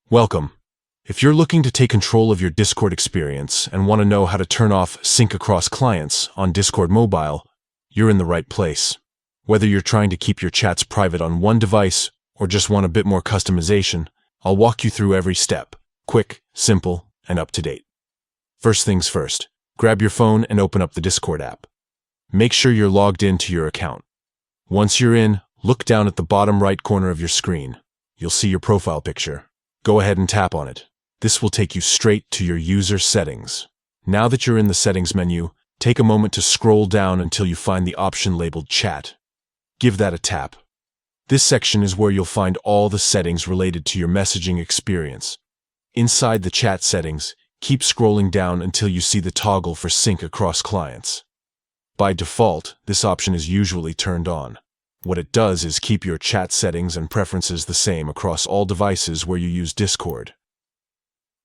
Welcome. If you're looking to take control of your Discord experience and want to know how to turn off sync across clients on Discord Mobile, you're in the right place. Whether you're trying to keep your chats private on one device or just want a bit more customization, I'll walk you through every step. Quick, simple, and up to date. First things first, grab your phone and open up the Discord app. Make sure you're logged into your account. Once you're in, look down at the bottom right corner of your screen. You'll see your profile picture. Go ahead and tap on it. This will take you straight to your user settings. Now that you're in the settings menu, take a moment to scroll down until you find the option labeled Chat. Give that a tap. This section is where you'll find all the settings related to your messaging experience. Inside the chat settings, keep scrolling down until you see the toggle for sync across clients. By default, this option is usually turned on. What it does is keep your chat settings and preferences the same across all devices where you use Discord.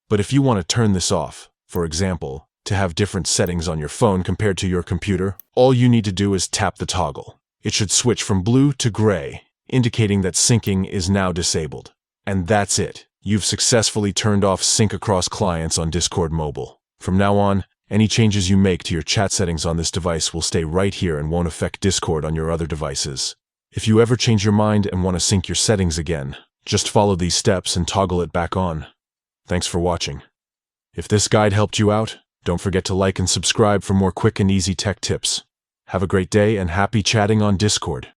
But if you want to turn this off, for example, to have different settings on your phone compared to your computer, all you need to do is tap the toggle. It should switch from blue to gray, indicating that syncing is now disabled. And that's it. You've successfully turned off sync across clients on Discord Mobile. From now on, any changes you make to your chat settings on this device will stay right here and won't affect Discord on your other devices. If you ever change your mind and want to sync your settings again, just follow these steps and toggle it back on. Thanks for watching. If this guide helped you out, don't forget to like and subscribe for more quick and easy tech tips. Have a great day and happy chatting on Discord.